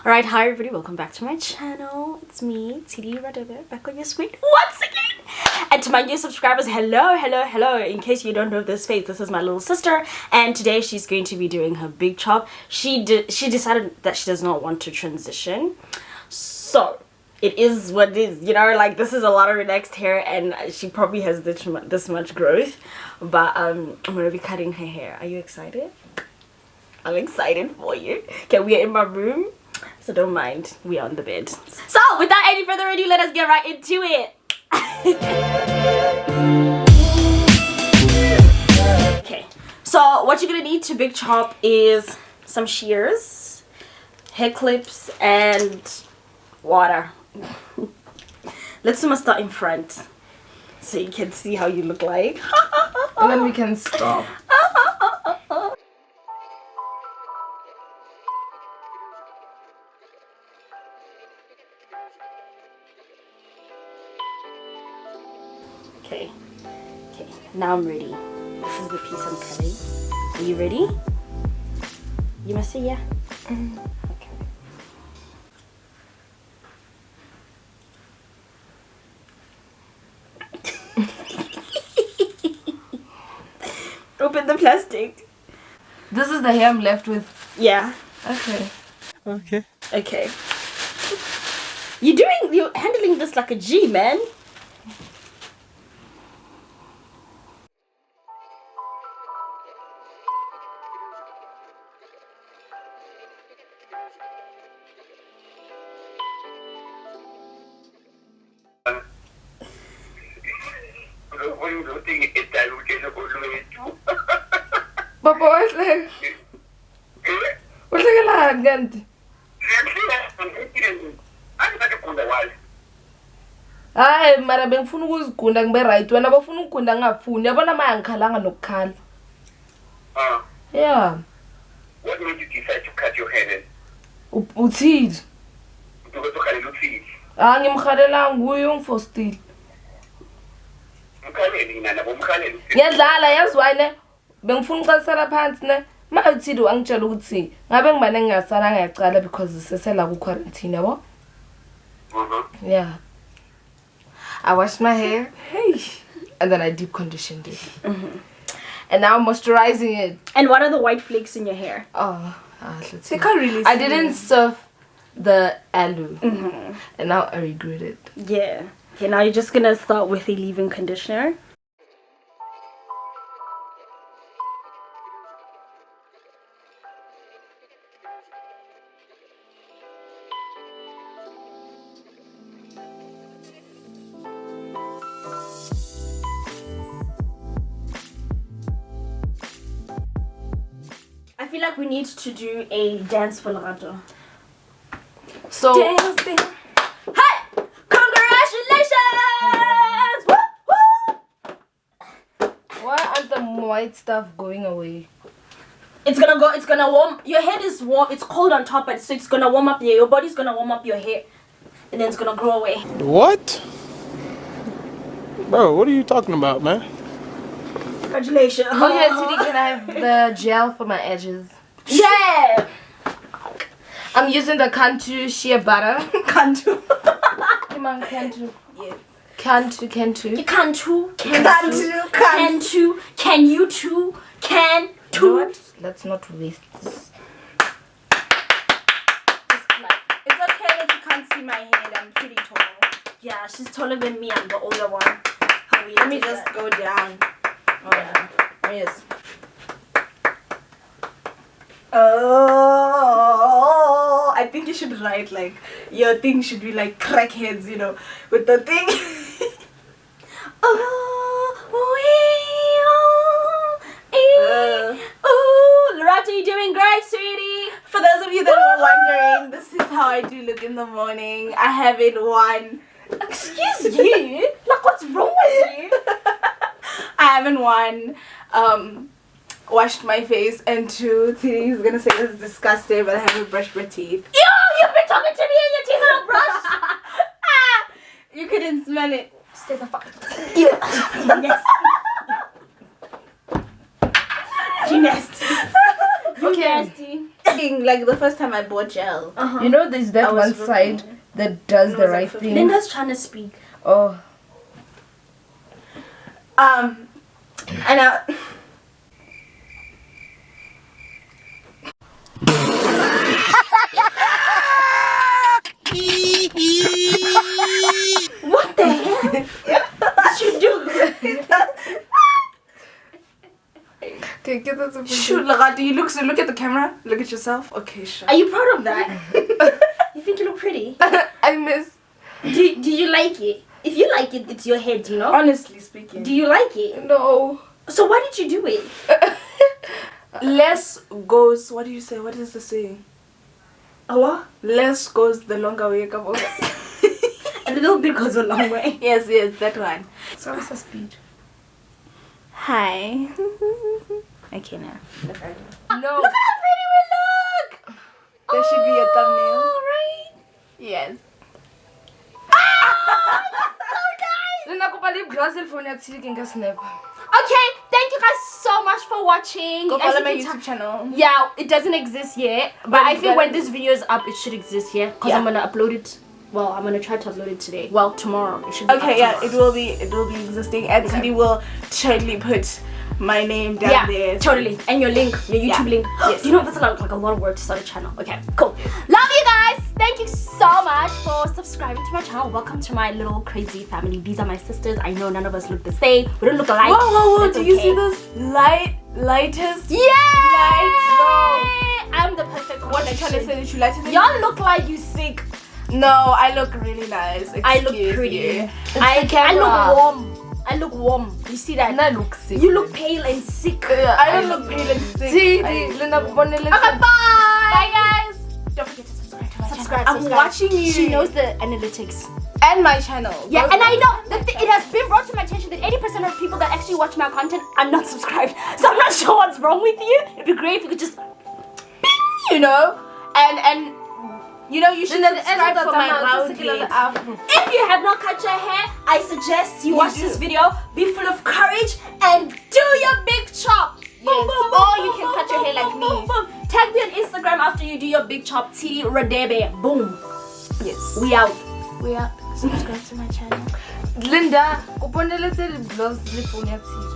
Alright, hi everybody, welcome back to my channel. It's me, Tshidi Radebe, back on your screen once again. And to my new subscribers, hello. In case you don't know this face, this is my little sister, and today she's going to be doing her big chop. She decided that she does not want to transition, so it is what it is, you know, like this is a lot of relaxed hair and she probably has this much growth, but I'm gonna be cutting her hair. Are you excited? I'm excited for you. Okay, we are in my room, so don't mind, we are on the bed. So without any further ado, let us get right into it. Okay, so what you're gonna need to big chop is some shears, hair clips, and water. Let's start in front so you can see how you look like. And then we can stop. Okay, now I'm ready. This is the piece I'm cutting. Are you ready? You must say yeah. Okay. Open the plastic. This is the hair I'm left with. Yeah. Okay. Okay. You're handling this like a G, man. Papa, what's like? What's like a lot, Ganti? Hayi mara bengifuna ukuzigunda ngibe right wena bafuna ukugunda ngafuni yabona manje ngikhalanga nokukhala. Yeah. What made you decide to cut your hair then? Uthini? Because ukhalela uthini? Ngimkhalela nguye ungifostile. Umkhaleli yina nabo umkhaleli. Ngiyadlala yazi wayne bengifuna uqalisela phansi ne ma uthidi wangitshela ukuthi ngabe ngibane ngingasala ngiyacala because sisesela ku quarantine yabo. Yeah. I washed my hair, and then I deep conditioned it, and now I'm moisturizing it. And what are the white flakes in your hair? Let's see. You can't really see. I didn't surf the aloe, and now I regret it. Yeah. Okay, now you're just gonna start with a leave-in conditioner. I feel like we need to do a dance for Lerato. So Dance. Hey! Congratulations! Woo, woo! why aren't the white stuff going away? It's gonna warm. Your head is warm. It's cold on top, so it's gonna warm up your body's gonna warm up your hair, and then it's gonna grow away. What? Bro, what are you talking about, man? Congratulations. Okay, Tshidi, can I have the gel for my edges? Yeah! I'm using the Cantu shea butter. Cantu. Come on, Cantu. Yeah. Cantu. You can too. Can You too. Can You too. know what? Let's not waste this. It's okay that you can't see my head. I'm pretty tall. Yeah, she's taller than me. I'm the older one. Let me just go down. Yeah. Yes. Oh, I think you should write like your thing should be like crackheads, you know, with the thing. Lerato, you're doing great, sweetie. For those of you that were wondering, this is how I do look in the morning. I haven't won. Excuse you? Like, what's wrong with you? I haven't won. Washed my face, and two, Tshidi is gonna say this is disgusting, but I haven't brushed my teeth. Yo, you've been talking to me and your teeth are brushed. You couldn't smell it. Stay the fuck. Yes. You nasty. You nasty. thinking like the first time I bought gel. You know, there's that I was one side that does the right thing. Linda's trying to speak. Oh. And what the hell did you do? Okay, get that to Shoot, look at you. Look at the camera. Look at yourself. Okay, sure. Are you proud of that? You think you look pretty? I miss. Do you like it? If you like it, it's your head, you know? Honestly speaking. Do you like it? No. So why did you do it? Less goes. What do you say? What is the saying? A what? Less goes the longer way. Come on. A little bit goes a long way. Yes, that one. So what's the speed? Hi. Okay, now. No. Look at how pretty we look! There should be a thumbnail. Right? Yes. Okay, thank you guys so much for watching. Go As follow you my can YouTube channel. Yeah, it doesn't exist yet, but I think when this video is up, it should exist here because I'm gonna upload it. Well, I'm gonna try to upload it today. Well, tomorrow. It should be Okay, up yeah, tomorrow. it will be existing, and Tshidi will totally put my name down there. Totally. And your link, your YouTube link. Yes. You know, that's like a lot of work to start a channel. Okay, cool. Love you guys. Thank you so much for subscribing to my channel. Welcome to my little crazy family. These are my sisters. I know none of us look the same. We don't look alike. Whoa! That's Do you okay. see this lightest? Yeah! Light, I'm the perfect What you trying to say that you lighten it? Y'all look like you sick. No, I look really nice. I look Excuse pretty. you. I look warm. I look warm. You see that? I look sick. You look pale and sick. I don't look pale and sick. Tshidi, Linda, Okay, bye. Bye guys. Don't forget to subscribe to my Subscribe. channel. I'm watching you. She knows the analytics. And my channel. Yeah, and I know that it has been brought to my attention that 80% of people that actually watch my content are not subscribed. So I'm not sure what's wrong with you. It'd be great if you could just, you know, and you know, you should subscribe for my round if you have not cut your hair, I suggest you watch this video, be full of courage, and do your big chop. Boom, boom, boom, or boom, you can boom, cut your boom, hair like boom, me. boom, boom. Tag me on Instagram after you do your big chop. Tshidi Radebe. Boom. Yes. We out. We are. Subscribe to my channel. Linda, uponele tse di blouse le phone ya Tshidi.